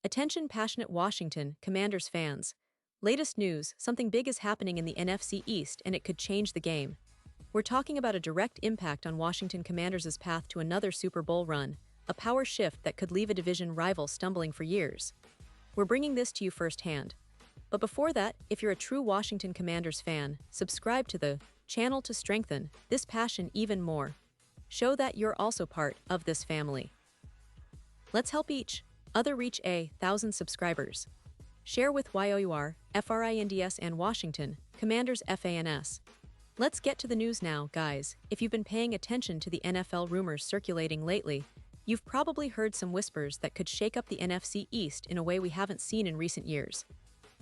Attention passionate Washington Commanders fans. Latest news, something big is happening in the NFC East and it could change the game. We're talking about a direct impact on Washington Commanders' path to another Super Bowl run, a power shift that could leave a division rival stumbling for years. We're bringing this to you firsthand. But before that, if you're a true Washington Commanders fan, subscribe to the channel to strengthen this passion even more. Show that you're also part of this family. Let's help each other reach 1,000 subscribers. Share with YOUR, FRINDS and Washington, Commanders FANS. Let's get to the news now, guys. If you've been paying attention to the NFL rumors circulating lately, you've probably heard some whispers that could shake up the NFC East in a way we haven't seen in recent years.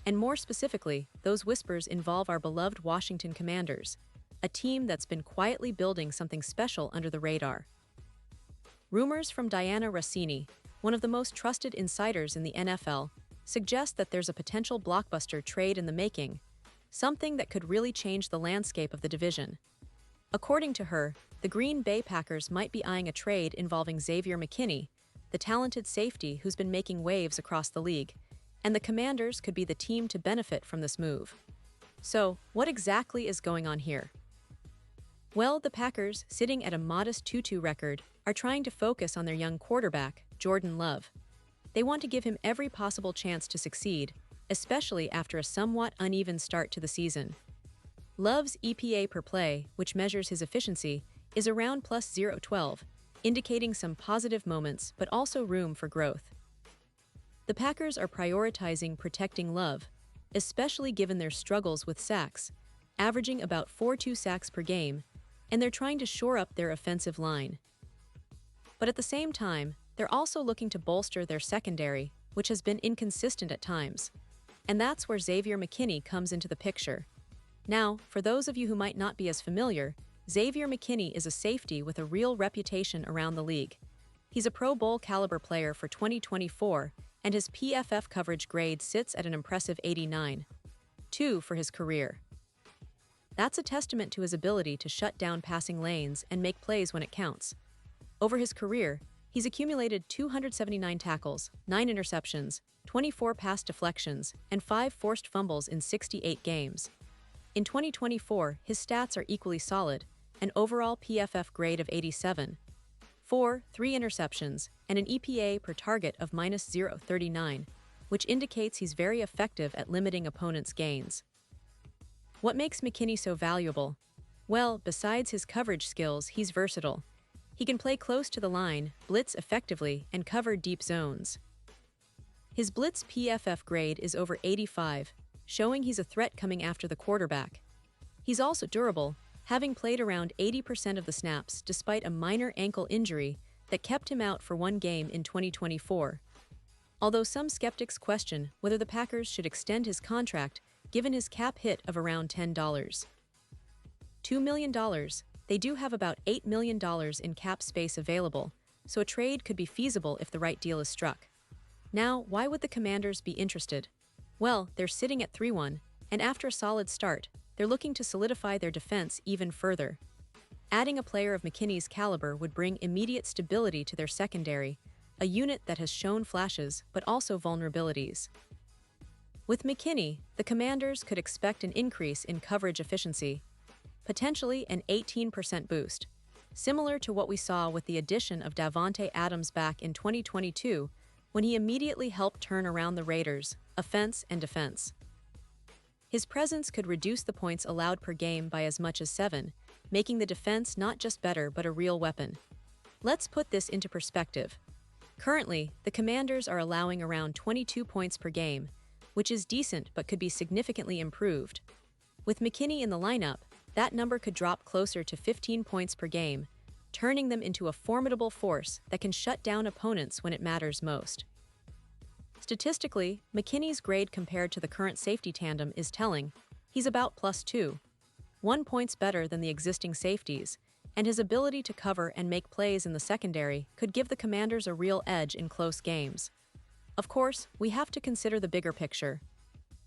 And more specifically, those whispers involve our beloved Washington Commanders, a team that's been quietly building something special under the radar. Rumors from Diana Rossini, one of the most trusted insiders in the NFL, suggest that there's a potential blockbuster trade in the making, something that could really change the landscape of the division. According to her, the Green Bay Packers might be eyeing a trade involving Xavier McKinney, the talented safety who's been making waves across the league, and the Commanders could be the team to benefit from this move. So, what exactly is going on here? Well, the Packers, sitting at a modest 2-2 record, are trying to focus on their young quarterback, Jordan Love. They want to give him every possible chance to succeed, especially after a somewhat uneven start to the season. Love's EPA per play, which measures his efficiency, is around plus 0.12, indicating some positive moments but also room for growth. The Packers are prioritizing protecting Love, especially given their struggles with sacks, averaging about 4.2 sacks per game, and they're trying to shore up their offensive line. But at the same time, they're also looking to bolster their secondary, which has been inconsistent at times. And that's where Xavier McKinney comes into the picture. Now, for those of you who might not be as familiar, Xavier McKinney is a safety with a real reputation around the league. He's a Pro Bowl caliber player for 2024, and his PFF coverage grade sits at an impressive 89.2 for his career. That's a testament to his ability to shut down passing lanes and make plays when it counts. Over his career, he's accumulated 279 tackles, 9 interceptions, 24 pass deflections, and 5 forced fumbles in 68 games. In 2024, his stats are equally solid, an overall PFF grade of 87, 3 interceptions, and an EPA per target of minus 0.39, which indicates he's very effective at limiting opponents' gains. What makes McKinney so valuable? Well, besides his coverage skills, he's versatile. He can play close to the line, blitz effectively, and cover deep zones. His blitz PFF grade is over 85, showing he's a threat coming after the quarterback. He's also durable, having played around 80% of the snaps despite a minor ankle injury that kept him out for one game in 2024. Although some skeptics question whether the Packers should extend his contract given his cap hit of around $10. $2 million, they do have about $8 million in cap space available, so a trade could be feasible if the right deal is struck. Now, why would the Commanders be interested? Well, they're sitting at 3-1, and after a solid start, they're looking to solidify their defense even further. Adding a player of McKinney's caliber would bring immediate stability to their secondary, a unit that has shown flashes but also vulnerabilities. With McKinney, the Commanders could expect an increase in coverage efficiency, potentially an 18% boost, similar to what we saw with the addition of Davante Adams back in 2022 when he immediately helped turn around the Raiders' offense and defense. His presence could reduce the points allowed per game by as much as 7, making the defense not just better but a real weapon. Let's put this into perspective. Currently, the Commanders are allowing around 22 points per game, which is decent but could be significantly improved. With McKinney in the lineup, that number could drop closer to 15 points per game, turning them into a formidable force that can shut down opponents when it matters most. Statistically, McKinney's grade compared to the current safety tandem is telling. He's about +2.1 points better than the existing safeties, and his ability to cover and make plays in the secondary could give the Commanders a real edge in close games. Of course, we have to consider the bigger picture.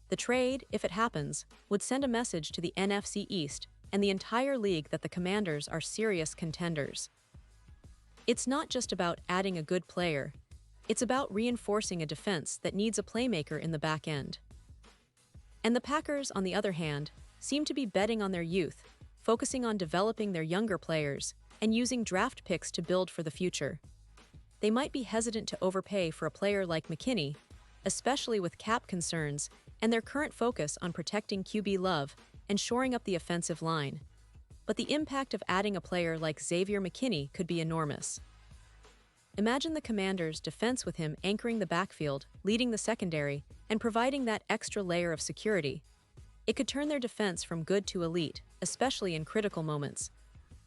The trade, if it happens, would send a message to the NFC East and the entire league that the Commanders are serious contenders. It's not just about adding a good player. It's about reinforcing a defense that needs a playmaker in the back end. And the Packers, on the other hand, seem to be betting on their youth, focusing on developing their younger players and using draft picks to build for the future. They might be hesitant to overpay for a player like McKinney, especially with cap concerns and their current focus on protecting QB Love and shoring up the offensive line. But the impact of adding a player like Xavier McKinney could be enormous. Imagine the Commanders' defense with him anchoring the backfield, leading the secondary, and providing that extra layer of security. It could turn their defense from good to elite, especially in critical moments.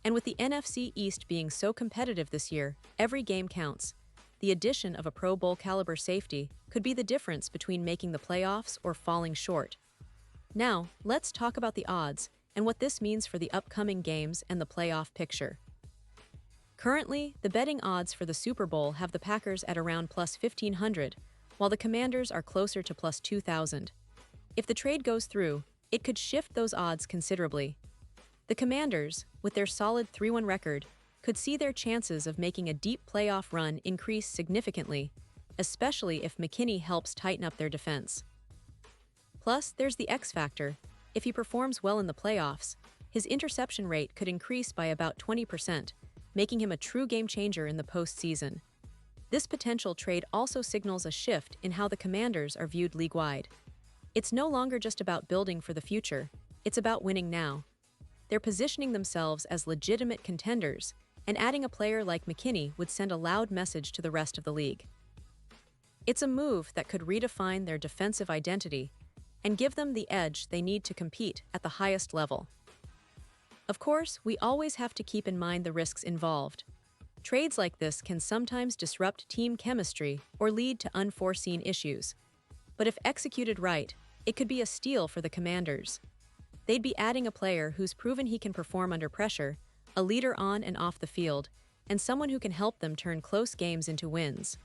And with the NFC East being so competitive this year, every game counts. The addition of a Pro Bowl caliber safety could be the difference between making the playoffs or falling short. Now, let's talk about the odds and what this means for the upcoming games and the playoff picture. Currently, the betting odds for the Super Bowl have the Packers at around plus 1,500, while the Commanders are closer to plus 2,000. If the trade goes through, it could shift those odds considerably. The Commanders, with their solid 3-1 record, could see their chances of making a deep playoff run increase significantly, especially if McKinney helps tighten up their defense. Plus, there's the X factor. If he performs well in the playoffs, his interception rate could increase by about 20%, making him a true game-changer in the postseason. This potential trade also signals a shift in how the Commanders are viewed league-wide. It's no longer just about building for the future, it's about winning now. They're positioning themselves as legitimate contenders, and adding a player like McKinney would send a loud message to the rest of the league. It's a move that could redefine their defensive identity and give them the edge they need to compete at the highest level. Of course, we always have to keep in mind the risks involved. Trades like this can sometimes disrupt team chemistry or lead to unforeseen issues. But if executed right, it could be a steal for the Commanders. They'd be adding a player who's proven he can perform under pressure, a leader on and off the field, and someone who can help them turn close games into wins.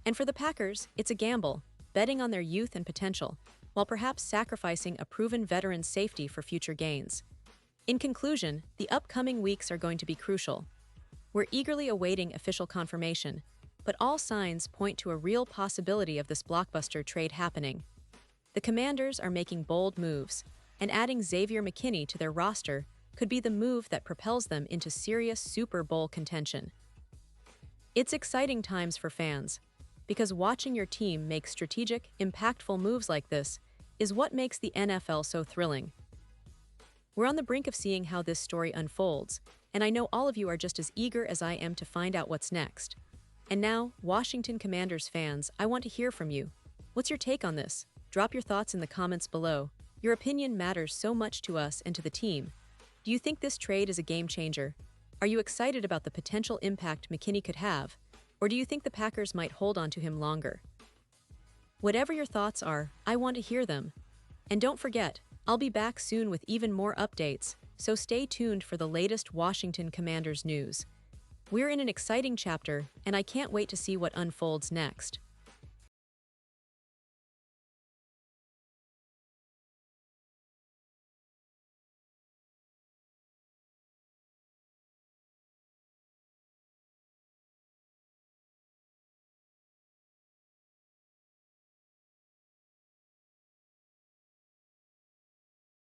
And for the Packers, it's a gamble, betting on their youth and potential, while perhaps sacrificing a proven veteran's safety for future gains. In conclusion, the upcoming weeks are going to be crucial. We're eagerly awaiting official confirmation, but all signs point to a real possibility of this blockbuster trade happening. The Commanders are making bold moves, and adding Xavier McKinney to their roster could be the move that propels them into serious Super Bowl contention. It's exciting times for fans, because watching your team make strategic, impactful moves like this is what makes the NFL so thrilling. We're on the brink of seeing how this story unfolds, and I know all of you are just as eager as I am to find out what's next. And now, Washington Commanders fans, I want to hear from you. What's your take on this? Drop your thoughts in the comments below. Your opinion matters so much to us and to the team. Do you think this trade is a game changer? Are you excited about the potential impact McKinney could have? Or do you think the Packers might hold on to him longer? Whatever your thoughts are, I want to hear them. And don't forget, I'll be back soon with even more updates, so stay tuned for the latest Washington Commanders news. We're in an exciting chapter, and I can't wait to see what unfolds next.